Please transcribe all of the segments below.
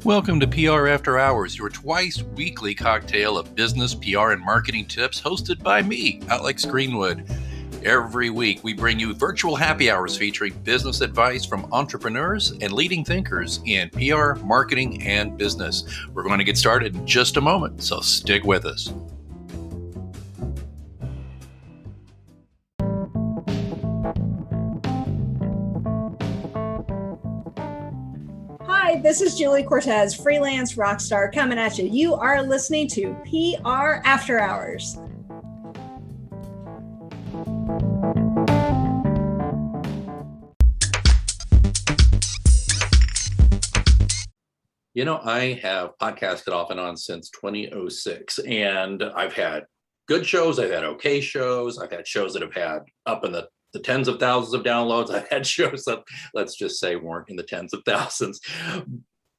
Welcome to PR After Hours, your twice weekly cocktail of business, PR, and marketing tips hosted by me, Alex Greenwood. Every week, we bring you virtual happy hours featuring business advice from entrepreneurs and leading thinkers in PR, marketing, and business. We're going to get started in just a moment, so stick with us. Hi, this is Julie Cortez, freelance rock star, coming at you. You are listening to PR After Hours. You know, I have podcasted off and on since 2006, and I've had good shows, I've had okay shows, I've had shows that have had up in the tens of thousands of downloads. I've had shows that, let's just say, weren't in the tens of thousands.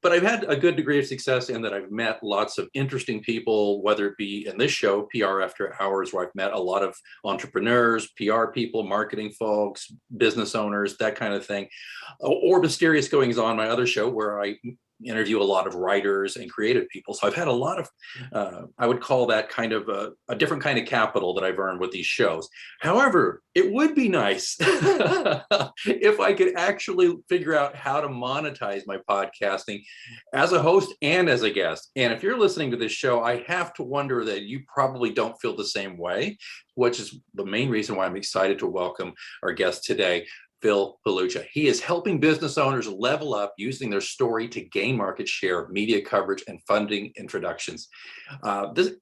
But I've had a good degree of success in that I've met lots of interesting people, whether it be in this show, PR After Hours, where I've met a lot of entrepreneurs, PR people, marketing folks, business owners, that kind of thing, or Mysterious Goings On, my other show, where I interview a lot of writers and creative people. So I've had a lot of, I would call that kind of a different kind of capital that I've earned with these shows. However, it would be nice if I could actually figure out how to monetize my podcasting as a host and as a guest. And if you're listening to this show, I have to wonder that you probably don't feel the same way, which is the main reason why I'm excited to welcome our guest today, Phil Pelucha. He is helping business owners level up using their story to gain market share, media coverage, and funding introductions.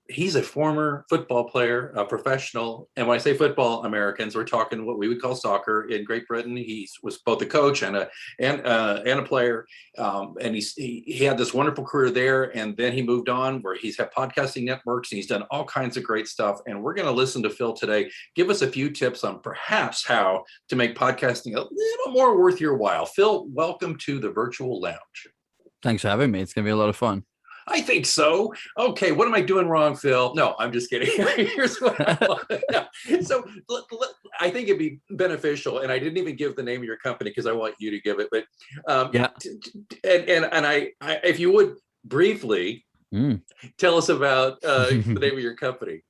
He's a former football player, a professional. And when I say football, Americans, we're talking what we would call soccer in Great Britain. He was both a coach and a player. And he had this wonderful career there. And then he moved on where he's had podcasting networks and he's done all kinds of great stuff. And we're going to listen to Phil today, give us a few tips on perhaps how to make podcasting a little more worth your while. Phil, welcome to the virtual lounge. Thanks for having me. It's going to be a lot of fun. I think so. Okay, what am I doing wrong, Phil? No, I'm just kidding. Here's what I want. So I think it'd be beneficial, and I didn't even give the name of your company because I want you to give it. But and I if you would briefly tell us about the name of your company.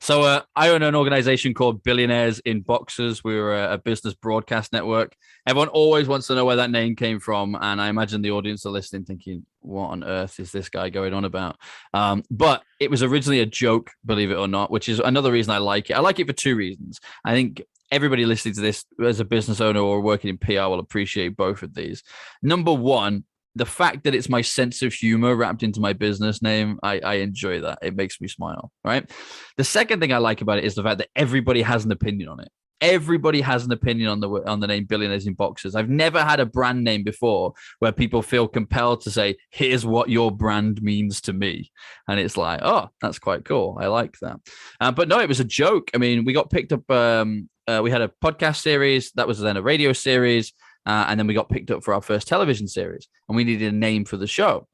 So I own an organization called Billionaires in Boxes. We're a business broadcast network. Everyone always wants to know where that name came from. And I imagine the audience are listening thinking, what on earth is this guy going on about? But it was originally a joke, believe it or not, which is another reason I like it. I like it for two reasons. I think everybody listening to this as a business owner or working in PR will appreciate both of these. Number one, the fact that it's my sense of humor wrapped into my business name, I enjoy that. It makes me smile, right? The second thing I like about it is the fact that everybody has an opinion on it. Everybody has an opinion on the name Billionaires in Boxes. I've never had a brand name before where people feel compelled to say, here's what your brand means to me. And it's like, oh, that's quite cool. I like that. But no, it was a joke. I mean, we got picked up. We had a podcast series. That was then a radio series. And then we got picked up for our first television series, and we needed a name for the show.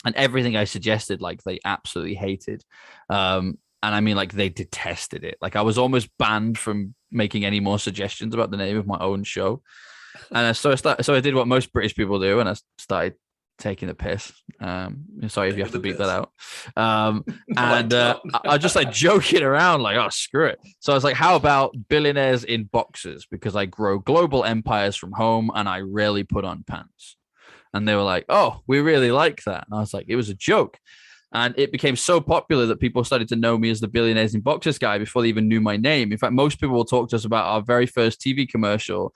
And everything I suggested, like, they absolutely hated. And I mean, like, they detested it. Like, I was almost banned from making any more suggestions about the name of my own show. And so I did what most British people do, and I started taking the piss. Sorry if you have to beat that out. I just like joking around like, oh, screw it. So I was like, how about Billionaires in Boxes? Because I grow global empires from home and I rarely put on pants. And they were like, oh, we really like that. And I was like, it was a joke. And it became so popular that people started to know me as the Billionaires in Boxes guy before they even knew my name. In fact, most people will talk to us about our very first TV commercial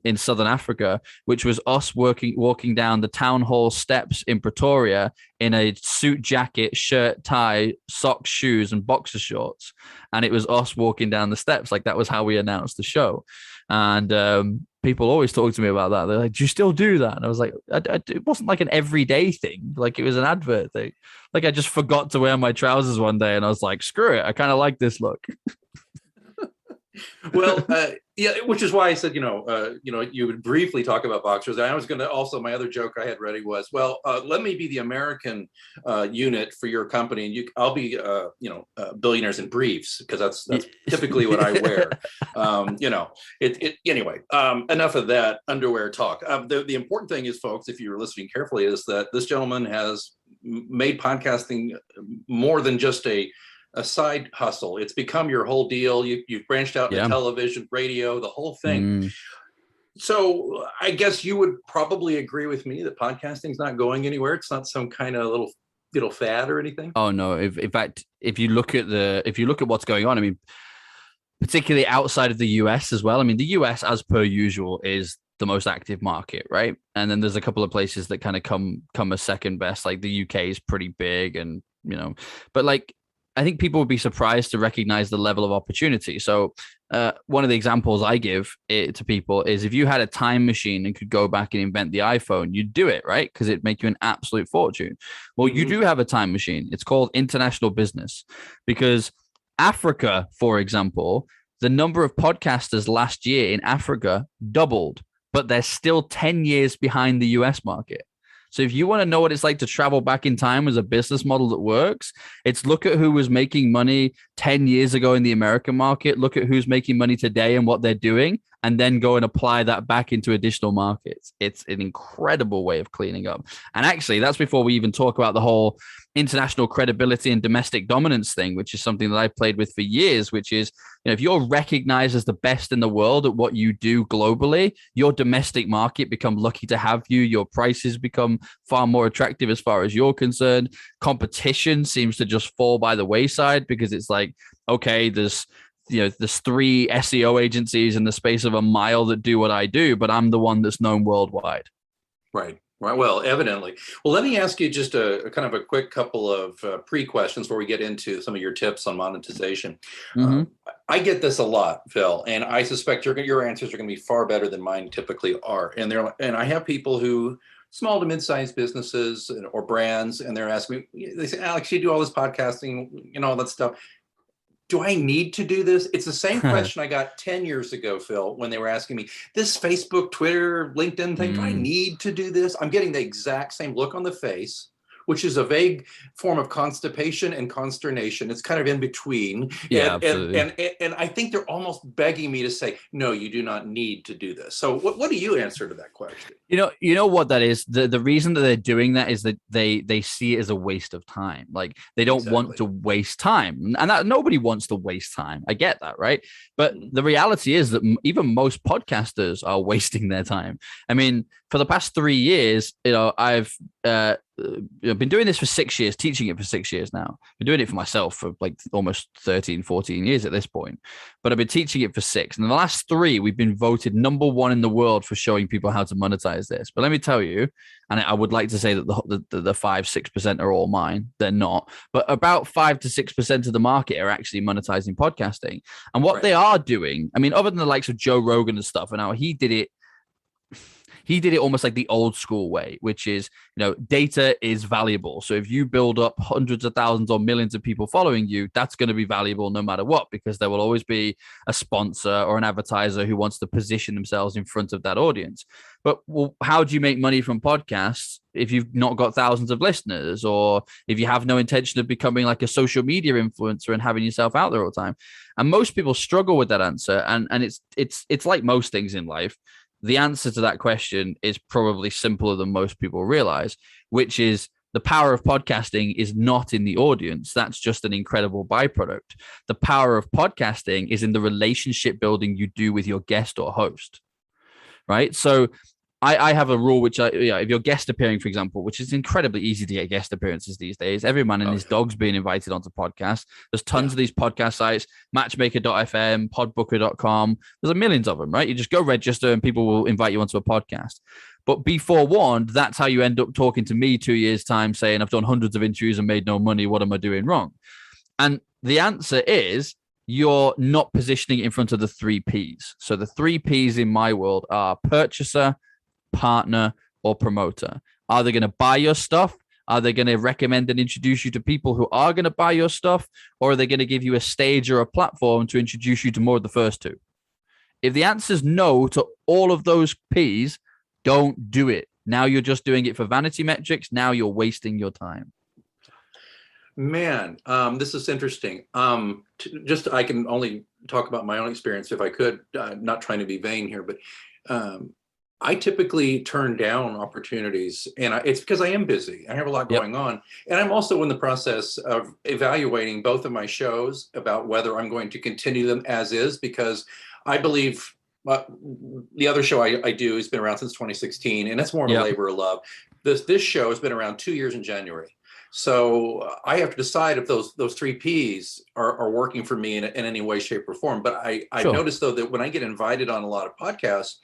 in Southern Africa, which was us walking down the town hall steps in Pretoria in a suit jacket, shirt, tie, socks, shoes, and boxer shorts. And it was us walking down the steps. Like, that was how we announced the show. And people always talk to me about that. They're like, do you still do that? And I was like, it wasn't like an everyday thing. Like, it was an advert thing. Like, I just forgot to wear my trousers one day and I was like, screw it. I kind of like this look. Well, yeah, which is why I said, you would briefly talk about boxers. And I was going to also, my other joke I had ready was, well, let me be the American unit for your company, and I'll be, billionaires in briefs, because that's typically what I wear. Anyway. Enough of that underwear talk. The important thing is, folks, if you're listening carefully, is that this gentleman has made podcasting more than just a side hustle. It's become your whole deal. You've branched out into television, radio, the whole thing. So I guess you would probably agree with me that podcasting's not going anywhere. It's not some kind of little fad or anything. Oh no! In fact, if you look at what's going on, I mean, particularly outside of the US as well. I mean, the US, as per usual, is the most active market, right? And then there's a couple of places that kind of come a second best. Like the UK is pretty big, and but like, I think people would be surprised to recognize the level of opportunity. So one of the examples I give to people is, if you had a time machine and could go back and invent the iPhone, you'd do it, right? Because it'd make you an absolute fortune. Well, you do have a time machine. It's called international business, because Africa, for example, the number of podcasters last year in Africa doubled, but they're still 10 years behind the US market. So if you want to know what it's like to travel back in time as a business model that works, it's look at who was making money 10 years ago in the American market, look at who's making money today and what they're doing, and then go and apply that back into additional markets. It's an incredible way of cleaning up. And actually, that's before we even talk about the whole international credibility and domestic dominance thing, which is something that I've played with for years, which is, if you're recognized as the best in the world at what you do globally, your domestic market become lucky to have you. Your prices become far more attractive as far as you're concerned. Competition seems to just fall by the wayside, because it's like, okay, there's 3 SEO agencies in the space of a mile that do what I do, but I'm the one that's known worldwide. Right. Well, evidently. Well, let me ask you just a kind of a quick couple of pre-questions before we get into some of your tips on monetization. I get this a lot, Phil, and I suspect your answers are going to be far better than mine typically are. And I have people who, small to mid-sized businesses or brands, and they're asking me, they say, Alex, you do all this podcasting, all that stuff. Do I need to do this? It's the same question I got 10 years ago, Phil, when they were asking me, this Facebook, Twitter, LinkedIn thing, do I need to do this? I'm getting the exact same look on the face, which is a vague form of constipation and consternation. It's kind of in between. Yeah, absolutely. And I think they're almost begging me to say, no, you do not need to do this. So what do you answer to that question? You know what that is? The reason that they're doing that is that they see it as a waste of time. Like, they don't want to waste time. And that nobody wants to waste time. I get that, right? But the reality is that even most podcasters are wasting their time. I mean, for the past 3 years, I've been doing this for 6 years, teaching it for 6 years now. I've been doing it for myself for like almost 13, 14 years at this point. But I've been teaching it for 6. And in the last 3, we've been voted number 1 in the world for showing people how to monetize this. But let me tell you, and I would like to say that the 5-6% are all mine. They're not. But about 5 to 6% of the market are actually monetizing podcasting. And what they are doing, I mean, other than the likes of Joe Rogan and stuff, and how he did it almost like the old school way, which is, data is valuable. So if you build up hundreds of thousands or millions of people following you, that's going to be valuable no matter what, because there will always be a sponsor or an advertiser who wants to position themselves in front of that audience. But how do you make money from podcasts if you've not got thousands of listeners, or if you have no intention of becoming like a social media influencer and having yourself out there all the time? And most people struggle with that answer. And it's like most things in life. The answer to that question is probably simpler than most people realize, which is the power of podcasting is not in the audience. That's just an incredible byproduct. The power of podcasting is in the relationship building you do with your guest or host, right? So I have a rule, which if you're guest appearing, for example, which is incredibly easy to get guest appearances these days. Every man and his dog's being invited onto podcasts. There's tons of these podcast sites, matchmaker.fm, podbooker.com. There's millions of them, right? You just go register and people will invite you onto a podcast. But be forewarned, that's how you end up talking to me 2 years' time saying, I've done hundreds of interviews and made no money. What am I doing wrong? And the answer is, you're not positioning it in front of the 3 Ps. So the 3 Ps in my world are purchaser, partner, or promoter. Are they going to buy your stuff? Are they going to recommend and introduce you to people who are going to buy your stuff? Or are they going to give you a stage or a platform to introduce you to more of the first two? If the answer is no to all of those P's, don't do it. Now you're just doing it for vanity metrics. Now you're wasting your time. Man, this is interesting. I can only talk about my own experience if I could, not trying to be vain here, but I typically turn down opportunities, and it's because I am busy. I have a lot going on. And I'm also in the process of evaluating both of my shows about whether I'm going to continue them as is, because I believe the other show I do has been around since 2016, and it's more of a labor of love. This show has been around 2 years in January. So I have to decide if those three Ps are working for me in any way, shape, or form. But I've noticed, though, that when I get invited on a lot of podcasts,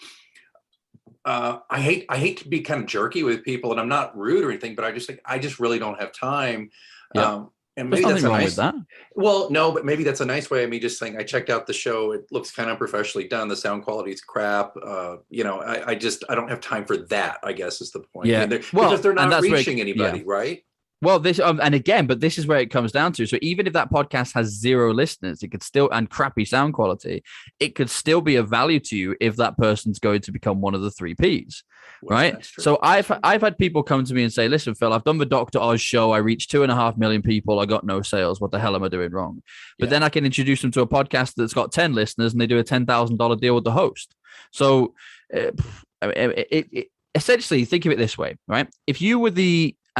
I hate to be kind of jerky with people, and I'm not rude or anything, but I just really don't have time. And maybe that's wrong with that. Well, no, but maybe that's a nice way of me just saying I checked out the show. It looks kind of unprofessionally done. The sound quality is crap. I don't have time for that, I guess, is the point. Yeah. Because they're not reaching anybody, right? Well, this but this is where it comes down to. So even if that podcast has 0 listeners, it could still, and crappy sound quality, it could still be of value to you if that person's going to become one of the 3 Ps, right? So I've had people come to me and say, listen, Phil, I've done the Dr. Oz show. I reached 2.5 million people. I got no sales. What the hell am I doing wrong? But then I can introduce them to a podcast that's got 10 listeners and they do a $10,000 deal with the host. So essentially, think of it this way, right? If you were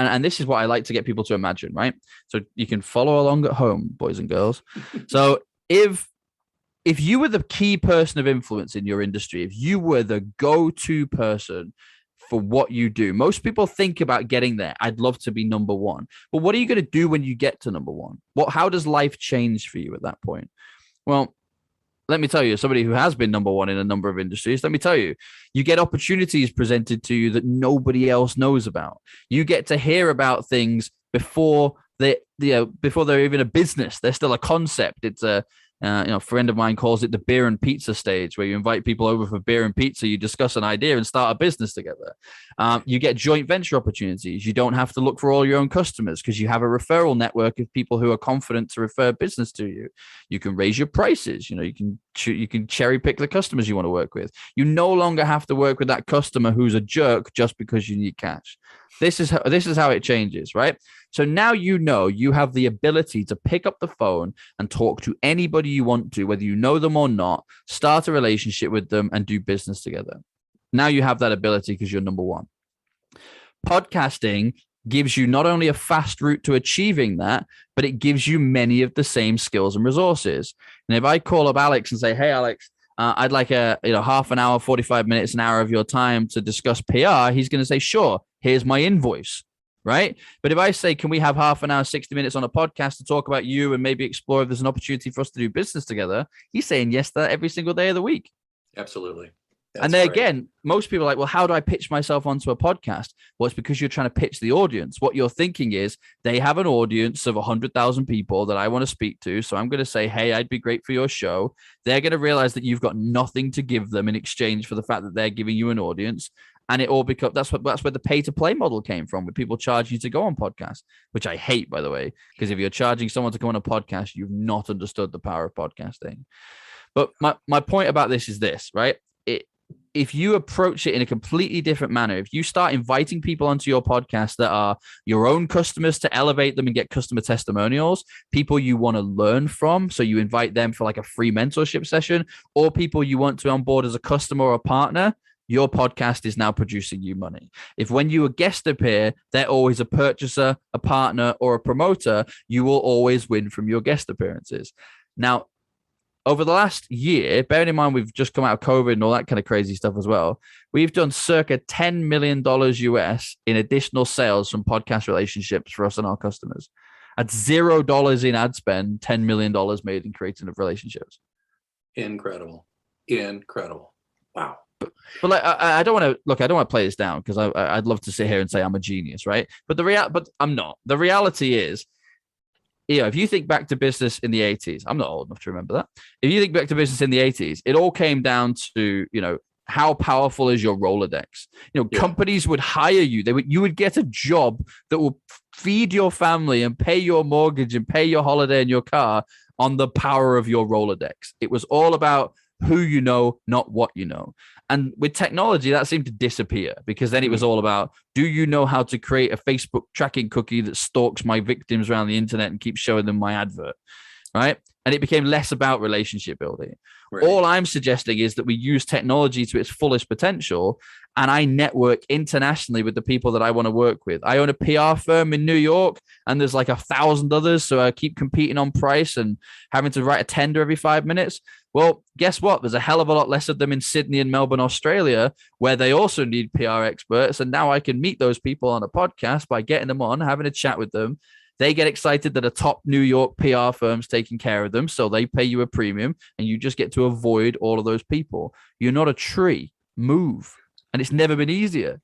and this is what I like to get people to imagine, right? So you can follow along at home, boys and girls. So if you were the key person of influence in your industry, if you were the go-to person for what you do, most people think about getting there. I'd love to be number one. But what are you going to do when you get to number one? How does life change for you at that point? Well, let me tell you, somebody who has been number one in a number of industries, let me tell you, you get opportunities presented to you that nobody else knows about. You get to hear about things before they're even a business. They're still a concept. It's a friend of mine calls it the beer and pizza stage, where you invite people over for beer and pizza, you discuss an idea and start a business together. You get joint venture opportunities. You don't have to look for all your own customers because you have a referral network of people who are confident to refer business to you. You can raise your prices. You can cherry pick the customers you want to work with. You no longer have to work with that customer who's a jerk just because you need cash. This is how it changes, right? So now you have the ability to pick up the phone and talk to anybody you want to, whether you know them or not, start a relationship with them and do business together. Now you have that ability because you're number one. Podcasting gives you not only a fast route to achieving that, but it gives you many of the same skills and resources. And if I call up Alex and say, hey, Alex, I'd like half an hour, 45 minutes, an hour of your time to discuss PR, he's going to say, sure, here's my invoice, right? But if I say, can we have half an hour, 60 minutes on a podcast to talk about you and maybe explore if there's an opportunity for us to do business together, he's saying yes to that every single day of the week. Absolutely. And then again, most people are like, well, how do I pitch myself onto a podcast? Well, it's because you're trying to pitch the audience. What you're thinking is they have an audience of 100,000 people that I want to speak to. So I'm going to say, hey, I'd be great for your show. They're going to realize that you've got nothing to give them in exchange for the fact that they're giving you an audience. And it all becomes, that's where the pay to play model came from, with people charging you to go on podcasts, which I hate, by the way, because if you're charging someone to come on a podcast, you've not understood the power of podcasting. But my point about this is this, right? If you approach it in a completely different manner, if you start inviting people onto your podcast that are your own customers to elevate them and get customer testimonials, people you want to learn from, so you invite them for like a free mentorship session, or people you want to onboard as a customer or a partner, your podcast is now producing you money. If when you a guest appear, they're always a purchaser, a partner, or a promoter, you will always win from your guest appearances. Now, over the last year, bearing in mind we've just come out of COVID and all that kind of crazy stuff as well, we've done circa $10 million US in additional sales from podcast relationships for us and our customers. At $0 in ad spend, $10 million made in creating of relationships. Incredible. Wow. But like, I don't want to play this down, because I'd love to sit here and say I'm a genius, right? But I'm not. The reality is, if you think back to business in the 80s, I'm not old enough to remember that. If you think back to business in the 80s, it all came down to, how powerful is your Rolodex? Companies would hire you. You would get a job that will feed your family and pay your mortgage and pay your holiday and your car on the power of your Rolodex. It was all about who you know, not what you know. And with technology, that seemed to disappear, because then it was all about, do you know how to create a Facebook tracking cookie that stalks my victims around the internet and keeps showing them my advert, right? And it became less about relationship building. Right. All I'm suggesting is that we use technology to its fullest potential, and I network internationally with the people that I want to work with. I own a PR firm in New York, and there's like 1,000 others, so I keep competing on price and having to write a tender every 5 minutes. Well, guess what? There's a hell of a lot less of them in Sydney and Melbourne, Australia, where they also need PR experts. And now I can meet those people on a podcast by getting them on, having a chat with them. They get excited that a top New York PR firm's taking care of them, so they pay you a premium, and you just get to avoid all of those people. You're not a tree. Move. And it's never been easier,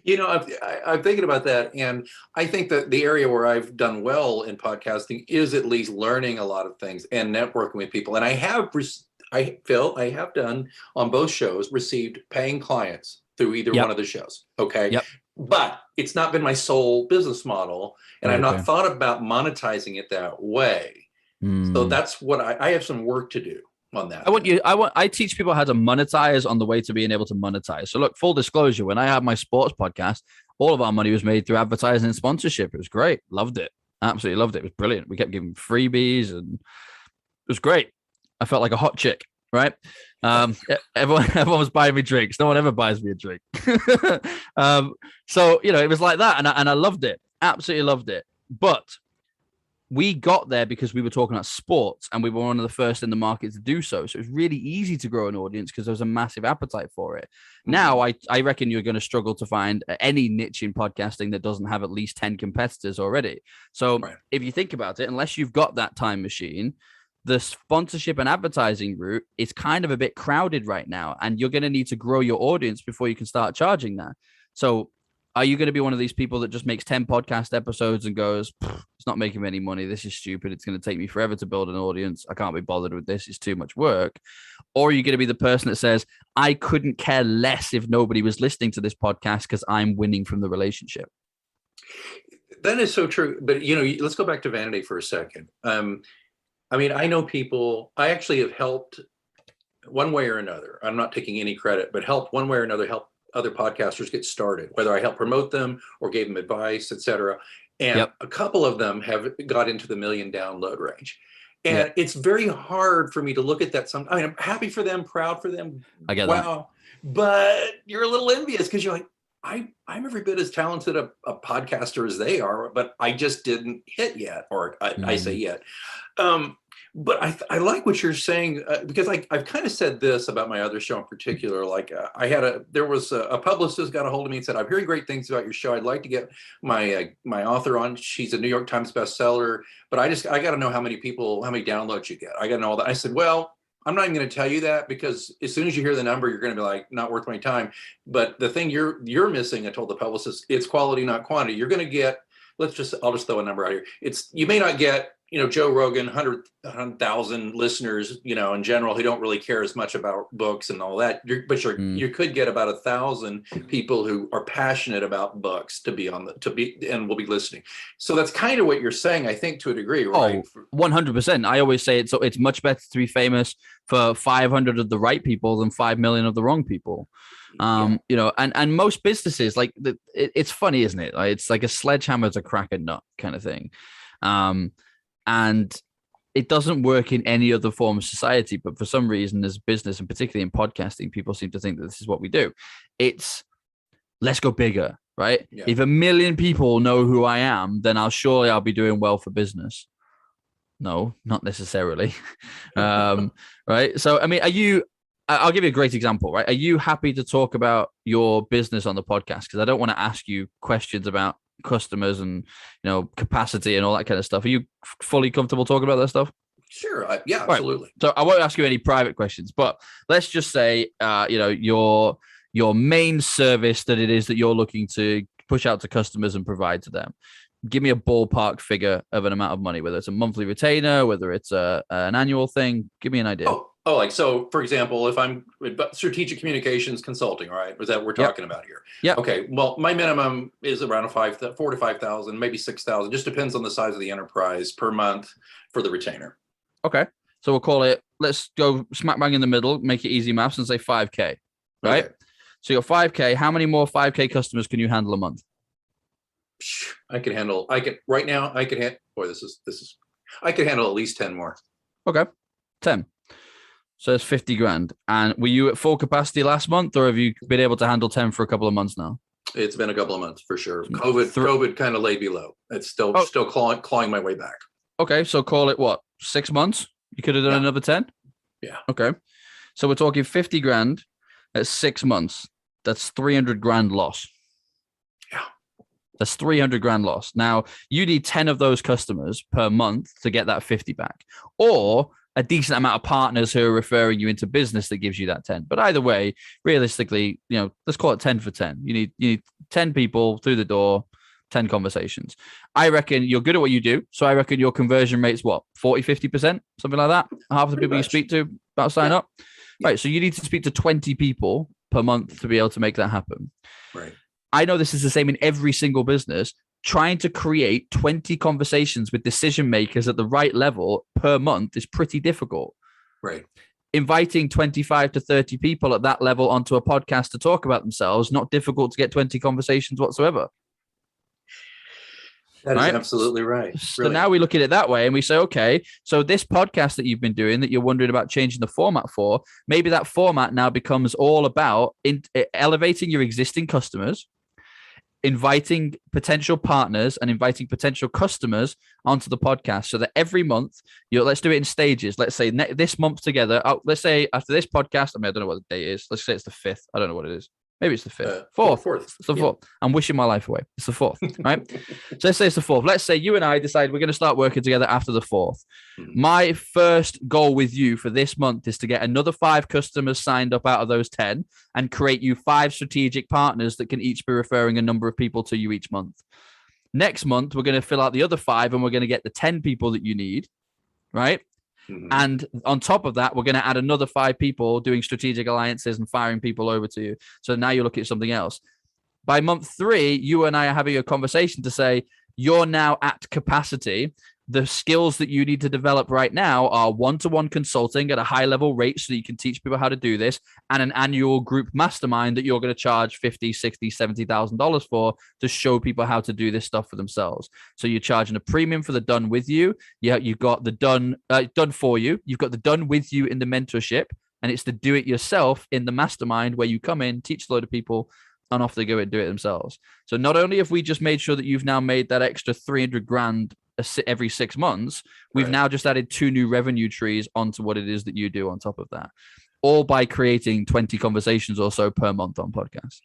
I'm thinking about that, and I think that the area where I've done well in podcasting is at least learning a lot of things and networking with people. And I have done on both shows, received paying clients through either one of the shows. Okay. Yep. But it's not been my sole business model, and I've not thought about monetizing it that way. So that's what I have some work to do on that. I teach people how to monetize on the way to being able to monetize. So look, full disclosure, when I had my sports podcast, all of our money was made through advertising and sponsorship. It was great. Loved it. Absolutely loved it. It was brilliant. We kept giving freebies, and it was great. I felt like a hot chick, right? Everyone was buying me drinks. No one ever buys me a drink. So, it was like that. And I loved it. Absolutely loved it. But we got there because we were talking about sports, and we were one of the first in the market to do so. So it was really easy to grow an audience because there was a massive appetite for it. Now, I reckon you're going to struggle to find any niche in podcasting that doesn't have at least 10 competitors already. So if you think about it, unless you've got that time machine, the sponsorship and advertising route is kind of a bit crowded right now, and you're going to need to grow your audience before you can start charging that. So are you going to be one of these people that just makes 10 podcast episodes and goes, it's not making me any money, this is stupid, it's going to take me forever to build an audience, I can't be bothered with this, it's too much work? Or are you going to be the person that says, I couldn't care less if nobody was listening to this podcast because I'm winning from the relationship? That is so true. But, let's go back to Vanity for a second. I know people, I actually have helped one way or another. I'm not taking any credit, but helped one way or another, help other podcasters get started, whether I help promote them or gave them advice, etc. And a couple of them have got into the 1 million download range. And it's very hard for me to look at that. I'm happy for them, proud for them. I get that. But you're a little envious because you're like, I'm every bit as talented a podcaster as they are, but I just didn't hit yet, or I say yet. But I like what you're saying, because I've kind of said this about my other show in particular. Like there was a publicist got a hold of me and said, I'm hearing great things about your show. I'd like to get my author on. She's a New York Times bestseller, but I got to know how many downloads you get. I got to know all that. I said, well, I'm not even going to tell you that, because as soon as you hear the number, you're going to be like, not worth my time. But the thing you're missing, I told the publicist, it's quality, not quantity. You're going to get, I'll just throw a number out here. You may not get, Joe Rogan, 100,000 listeners, in general, who don't really care as much about books and all that. You could get about 1,000 people who are passionate about books and will be listening. So that's kind of what you're saying, I think, to a degree, right? Oh, 100%. I always say it's much better to be famous for 500 of the right people than 5 million of the wrong people. And most businesses, it's funny, isn't it? It's like a sledgehammer to crack a nut kind of thing. And it doesn't work in any other form of society, but for some reason, as business, and particularly in podcasting, people seem to think that this is what we do. It's let's go bigger, right? Yeah. If 1 million people know who I am, then I'll be doing well for business. No, not necessarily. Right. So, I'll give you a great example, right? Are you happy to talk about your business on the podcast? Because I don't want to ask you questions about customers and capacity and all that kind of stuff. Are you fully comfortable talking about that stuff? Sure. Yeah, absolutely. Right. So I won't ask you any private questions, but let's just say your main service that it is that you're looking to push out to customers and provide to them. Give me a ballpark figure of an amount of money, whether it's a monthly retainer, whether it's an annual thing. Give me an idea. Oh, like, so for example, if I'm strategic communications consulting, right? Is that what we're talking about here? Yeah. Okay. Well, my minimum is around 4 to 5,000, maybe 6,000. Just depends on the size of the enterprise per month for the retainer. Okay. So we'll call it, let's go smack bang in the middle, make it easy maths and say 5K, right? Okay. So you're 5K. How many more 5K customers can you handle a month? I could handle at least 10 more. Okay. 10. So it's 50 grand. And were you at full capacity last month, or have you been able to handle 10 for a couple of months now? It's been a couple of months for sure. COVID kind of laid me low. It's still clawing my way back. Okay. So call it what? 6 months? You could have done another 10? Yeah. Okay. So we're talking 50 grand at 6 months. That's 300 grand loss. Yeah. That's 300 grand loss. Now you need 10 of those customers per month to get that 50 back, or a decent amount of partners who are referring you into business that gives you that 10. But either way, realistically, let's call it 10 for 10. You need 10 people through the door, 10 conversations. I reckon you're good at what you do. So I reckon your conversion rate's what, 40, 50%, something like that? Half the people you speak to about sign up. Yeah. Right. So you need to speak to 20 people per month to be able to make that happen. Right. I know this is the same in every single business. Trying to create 20 conversations with decision makers at the right level per month is pretty difficult. Right. Inviting 25 to 30 people at that level onto a podcast to talk about themselves, not difficult to get 20 conversations whatsoever. That is absolutely right. So now we look at it that way and we say, okay, so this podcast that you've been doing that you're wondering about changing the format for, maybe that format now becomes all about elevating your existing customers, inviting potential partners and inviting potential customers onto the podcast, so that every month, let's do it in stages. Let's say this month together. Let's say after this podcast, I don't know what the date is. Let's say it's the 5th. I don't know what it is. Maybe it's the 5th. 4th. It's the 4th. I'm wishing my life away. It's the 4th, right? So let's say it's the 4th. Let's say you and I decide we're going to start working together after the 4th. Mm-hmm. My first goal with you for this month is to get another 5 customers signed up out of those 10 and create you 5 strategic partners that can each be referring a number of people to you each month. Next month, we're going to fill out the other 5 and we're going to get the 10 people that you need, right? Mm-hmm. And on top of that, we're going to add another 5 people doing strategic alliances and firing people over to you. So now you're looking at something else. By month 3, you and I are having a conversation to say, you're now at capacity. The skills that you need to develop right now are one-to-one consulting at a high level rate so that you can teach people how to do this, and an annual group mastermind that you're going to charge $50,000, $60,000, $70,000 for to show people how to do this stuff for themselves. So you're charging a premium for the done with you. You've got the done for you. You've got the done with you in the mentorship, and it's the do it yourself in the mastermind where you come in, teach a load of people, and off they go and do it themselves. So not only have we just made sure that you've now made that extra 300 grand every 6 months, we've now just added 2 new revenue trees onto what it is that you do on top of that, all by creating 20 conversations or so per month on podcasts.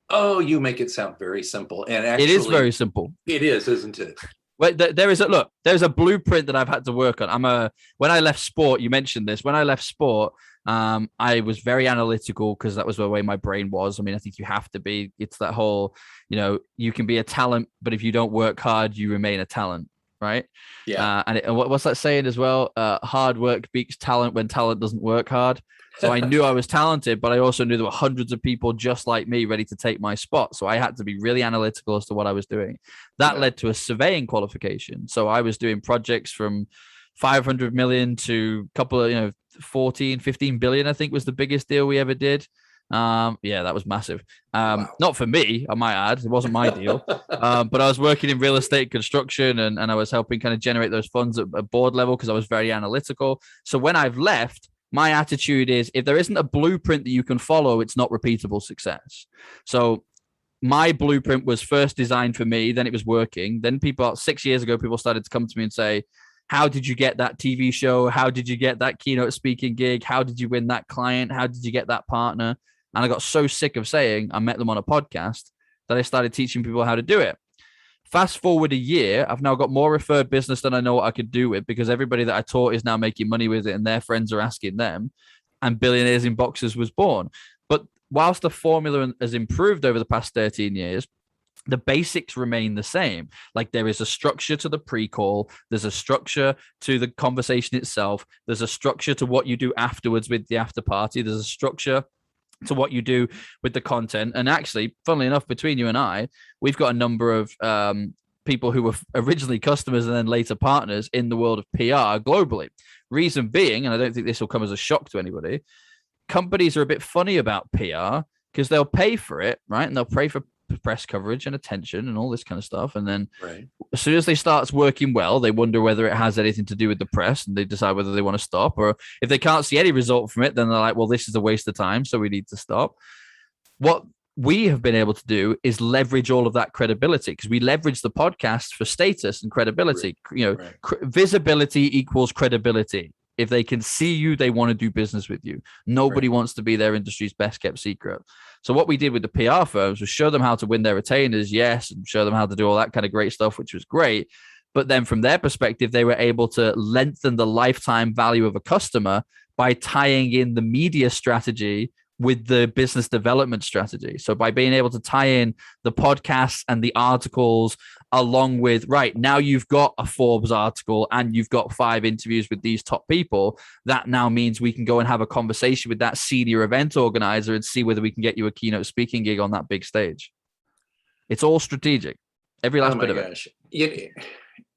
Oh, you make it sound very simple. And actually, it is very simple. It is, isn't it? Well, there's a blueprint that I've had to work on. When I left sport, you mentioned this. When I left sport, I was very analytical because that was the way my brain was. I mean, I think you have to be. It's that whole, you can be a talent, but if you don't work hard, you remain a talent, right? Yeah. And what's that saying as well? Hard work beats talent when talent doesn't work hard. So I knew I was talented, but I also knew there were hundreds of people just like me ready to take my spot. So I had to be really analytical as to what I was doing. That led to a surveying qualification. So I was doing projects from 500 million to a couple of, 14, 15 billion, I think was the biggest deal we ever did. That was massive. Wow. Not for me, I might add. It wasn't my deal. But I was working in real estate construction and I was helping kind of generate those funds at board level because I was very analytical. So when I've left, my attitude is if there isn't a blueprint that you can follow, it's not repeatable success. So my blueprint was first designed for me, then it was working. Then 6 years ago, people started to come to me and say, how did you get that TV show? How did you get that keynote speaking gig? How did you win that client? How did you get that partner? And I got so sick of saying I met them on a podcast that I started teaching people how to do it. Fast forward a year, I've now got more referred business than I know what I could do with because everybody that I taught is now making money with it and their friends are asking them. And Billionaires in Boxes was born. But whilst the formula has improved over the past 13 years, the basics remain the same. Like there is a structure to the pre-call, there's a structure to the conversation itself, there's a structure to what you do afterwards with the after party, there's a structure to what you do with the content. And actually, funnily enough, between you and I, we've got a number of people who were originally customers and then later partners in the world of PR globally. Reason being, and I don't think this will come as a shock to anybody, companies are a bit funny about PR because they'll pay for it, right? And they'll pay for press coverage and attention and all this kind of stuff. And then as soon as they start working well, they wonder whether it has anything to do with the press and they decide whether they want to stop. Or if they can't see any result from it, then they're like, well, this is a waste of time, so we need to stop. What we have been able to do is leverage all of that credibility, because we leverage the podcast for status and credibility. Visibility equals credibility. If they can see you, they want to do business with you. Nobody wants to be their industry's best kept secret. So what we did with the PR firms was show them how to win their retainers, yes, and show them how to do all that kind of great stuff, which was great. But then from their perspective, they were able to lengthen the lifetime value of a customer by tying in the media strategy with the business development strategy. So by being able to tie in the podcasts and the articles along with, right, now you've got a Forbes article and you've got 5 interviews with these top people, that now means we can go and have a conversation with that senior event organizer and see whether we can get you a keynote speaking gig on that big stage. It's all strategic. Every last bit of it.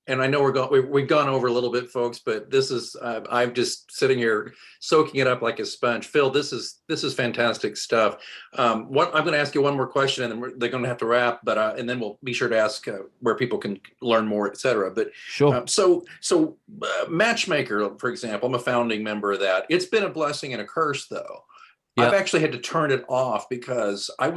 And I know we've gone over a little bit, folks, but this is I'm just sitting here soaking it up like a sponge. Phil, this is fantastic stuff. I'm going to ask you one more question, and then they're going to have to wrap. But and then we'll be sure to ask where people can learn more, et cetera. But sure. So Matchmaker, for example, I'm a founding member of that. It's been a blessing and a curse, though. Yep. I've actually had to turn it off because I've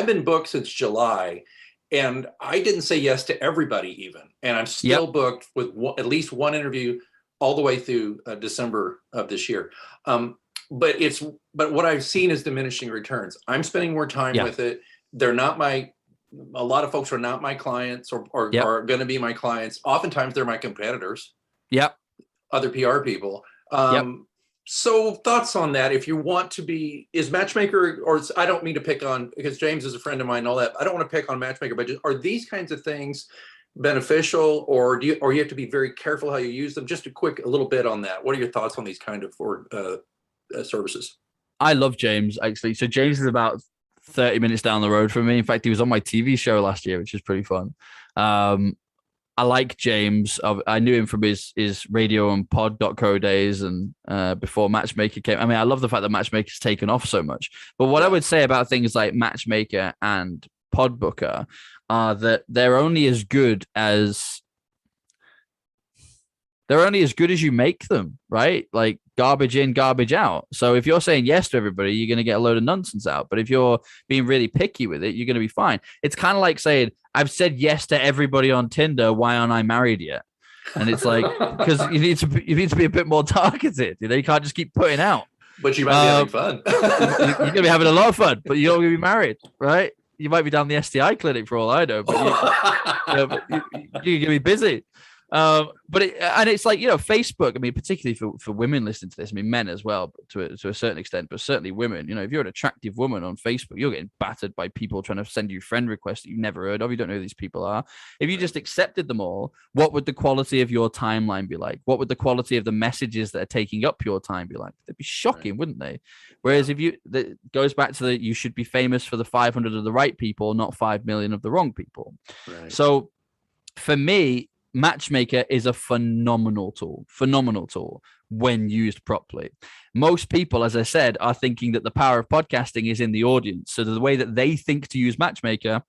been booked since July. And I didn't say yes to everybody even. And I'm still booked with at least one interview all the way through December of this year. But what I've seen is diminishing returns. I'm spending more time with it. They're not a lot of folks are not my clients or are going to be my clients. Oftentimes they're my competitors. Yep. Other PR people. So thoughts on that? If you want to be, is Matchmaker, or I don't mean to pick on, because James is a friend of mine and all that. I don't want to pick on Matchmaker, but are these kinds of things beneficial, or you have to be very careful how you use them? Just a little bit on that. What are your thoughts on these kind of services? I love James, actually. So James is about 30 minutes down the road from me. In fact, he was on my TV show last year, which is pretty fun. I like James. I knew him from his radio and pod.co days and before Matchmaker came. I mean, I love the fact that Matchmaker's taken off so much. But what I would say about things like Matchmaker and Podbooker are that they're only as good as you make them, right? Like garbage in, garbage out. So if you're saying yes to everybody, you're going to get a load of nonsense out. But if you're being really picky with it, you're going to be fine. It's kind of like saying, I've said yes to everybody on Tinder. Why aren't I married yet? And it's like, because you need to be a bit more targeted. You know, you can't just keep putting out. But you might be having fun. You're going to be having a lot of fun, but you're not going to be married, right? You might be down the STI clinic for all I know, but you're going to be busy. But it's like, Facebook, I mean, particularly for women listening to this, I mean, men as well, but to a certain extent, but certainly women, if you're an attractive woman on Facebook, you're getting battered by people trying to send you friend requests that you've never heard of. You don't know who these people are. If you just accepted them all, what would the quality of your timeline be like? What would the quality of the messages that are taking up your time be like? They'd be shocking, wouldn't they? Whereas that goes back to you should be famous for the 500 of the right people, not 5 million of the wrong people. Right. So for me, Matchmaker is a phenomenal tool when used properly. Most people, as I said, are thinking that the power of podcasting is in the audience. So the way that they think to use Matchmaker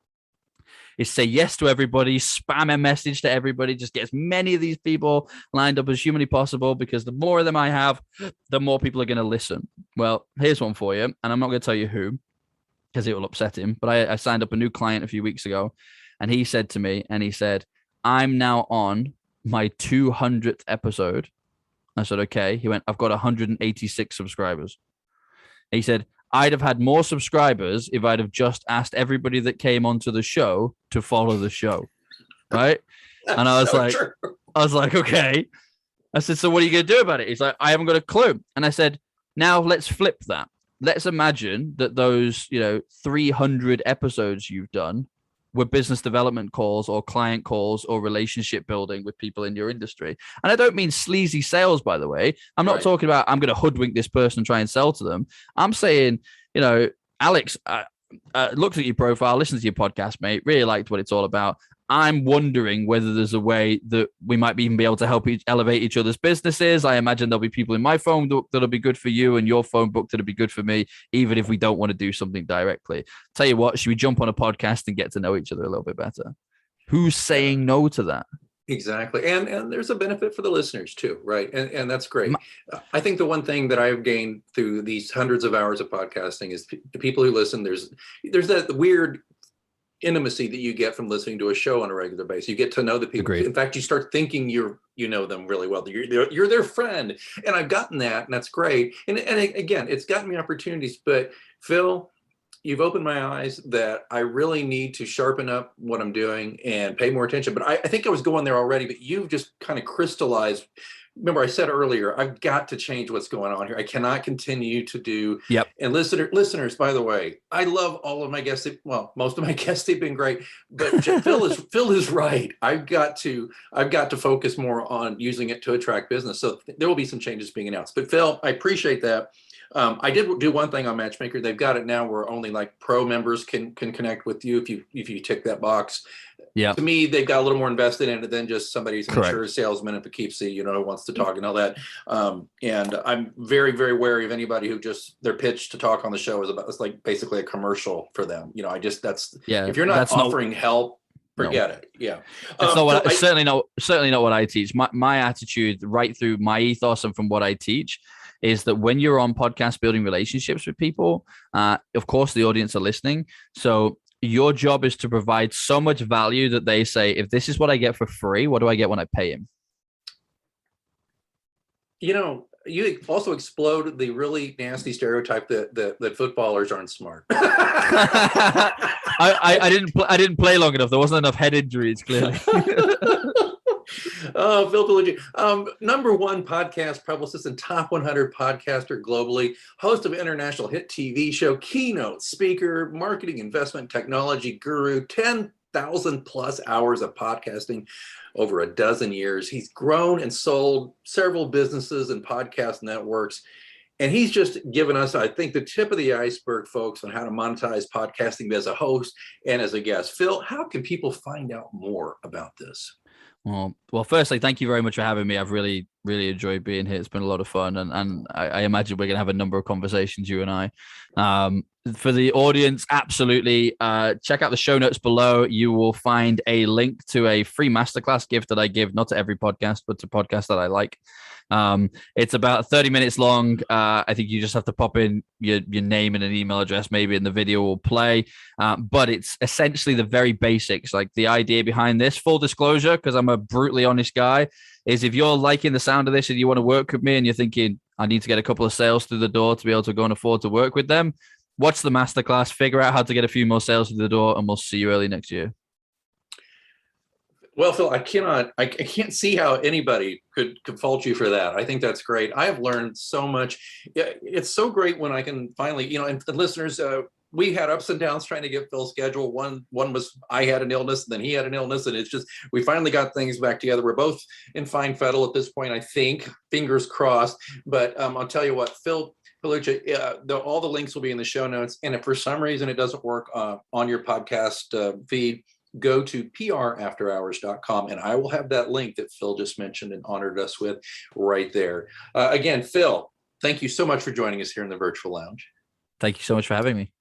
is say yes to everybody, spam a message to everybody, just get as many of these people lined up as humanly possible, because the more of them I have, the more people are going to listen. Well, here's one for you, and I'm not going to tell you who, because it will upset him, but I signed up a new client a few weeks ago, and he said to me, I'm now on my 200th episode. I said, okay. He went, I've got 186 subscribers. He said, I'd have had more subscribers if I'd have just asked everybody that came onto the show to follow the show. Right. And I was like, okay. I said, so what are you going to do about it? He's like, I haven't got a clue. And I said, now let's flip that. let's imagine that those, 300 episodes you've done were business development calls or client calls or relationship building with people in your industry. And I don't mean sleazy sales, by the way. I'm not talking about I'm going to hoodwink this person and try and sell to them. I'm saying, Alex, looked at your profile, listened to your podcast, mate, really liked what it's all about. I'm wondering whether there's a way that we might even be able to help elevate each other's businesses. I imagine there'll be people in my phone book that'll be good for you and your phone book that'll be good for me, even if we don't want to do something directly. Tell you what, should we jump on a podcast and get to know each other a little bit better? Who's saying no to that? Exactly. And there's a benefit for the listeners too, right? And that's great. I think the one thing that I've gained through these hundreds of hours of podcasting is the people who listen, there's that weird intimacy that you get from listening to a show on a regular basis. You get to know the people. Agreed. In fact, you start thinking you know them really well. You're their friend. And I've gotten that, and that's great. And again, it's gotten me opportunities. But Phil, you've opened my eyes that I really need to sharpen up what I'm doing and pay more attention. But I think I was going there already, but you've just kind of crystallized. Remember, I said earlier, I've got to change what's going on here. I cannot continue to do. Yep. And listeners, by the way, I love all of my guests. Well, most of my guests, they've been great. But Phil is right. I've got to focus more on using it to attract business. So there will be some changes being announced. But Phil, I appreciate that. I did do one thing on Matchmaker. They've got it now where only like pro members can connect with you if you tick that box. Yeah. To me, they've got a little more invested in it than just somebody's an Correct. insurance salesman in Poughkeepsie, who wants to talk and all that. And I'm very, very wary of anybody who just their pitch to talk on the show it's like basically a commercial for them. If you're not offering help, forget it. Yeah. It's certainly not what I teach. My attitude right through my ethos and from what I teach is that when you're on podcast building relationships with people, of course, the audience are listening. So your job is to provide so much value that they say, if this is what I get for free, what do I get when I pay him? You also explode the really nasty stereotype that footballers aren't smart. I didn't play long enough. There wasn't enough head injuries, clearly. Oh, Phil Pelucha, #1 podcast publicist and top 100 podcaster globally, host of international hit TV show, keynote speaker, marketing, investment, technology guru, 10,000 plus hours of podcasting over a dozen years. He's grown and sold several businesses and podcast networks. And he's just given us, I think, the tip of the iceberg, folks, on how to monetize podcasting as a host and as a guest. Phil, how can people find out more about this? Well, firstly, thank you very much for having me. I've really, really enjoyed being here. It's been a lot of fun. And I imagine we're going to have a number of conversations, you and I. For the audience, absolutely. Check out the show notes below. You will find a link to a free masterclass gift that I give, not to every podcast, but to podcasts that I like. It's about 30 minutes long. I think you just have to pop in your name and an email address, maybe, and the video will play. But it's essentially the very basics. Like the idea behind this, full disclosure, because I'm a brutally honest guy, is if you're liking the sound of this and you want to work with me and you're thinking, I need to get a couple of sales through the door to be able to go and afford to work with them, watch the masterclass, figure out how to get a few more sales through the door, and we'll see you early next year. Well, Phil, I can't see how anybody could fault you for that. I think that's great. I have learned so much. It's so great when I can finally, and listeners, we had ups and downs trying to get Phil's schedule. One was I had an illness, and then he had an illness, and it's just we finally got things back together. We're both in fine fettle at this point, I think. Fingers crossed. But I'll tell you what, Phil Pelucha, all the links will be in the show notes. And if for some reason it doesn't work on your podcast feed, go to prafterhours.com, and I will have that link that Phil just mentioned and honored us with right there. Again, Phil, thank you so much for joining us here in the virtual lounge. Thank you so much for having me.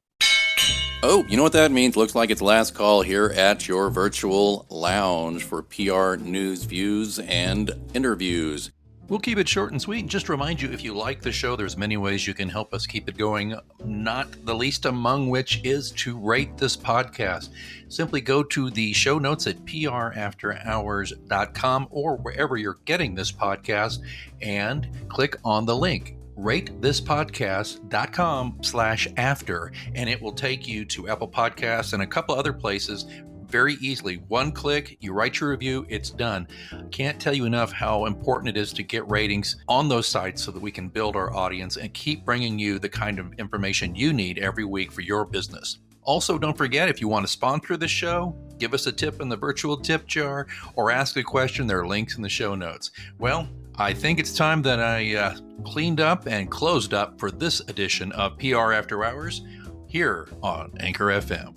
Oh, you know what that means? Looks like it's last call here at your virtual lounge for PR news, views, and interviews. We'll keep it short and sweet. Just remind you, if you like the show, there's many ways you can help us keep it going, not the least among which is to rate this podcast. Simply go to the show notes at prafterhours.com or wherever you're getting this podcast and click on the link. ratethispodcast.com/after, and it will take you to Apple Podcasts and a couple other places. very easily. One click, you write your review, it's done. Can't tell you enough how important it is to get ratings on those sites so that we can build our audience and keep bringing you the kind of information you need every week for your business. Also, don't forget, if you want to sponsor the show, give us a tip in the virtual tip jar, or ask a question. There are links in the show notes. Well, I think it's time that I cleaned up and closed up for this edition of PR After Hours here on Anchor FM.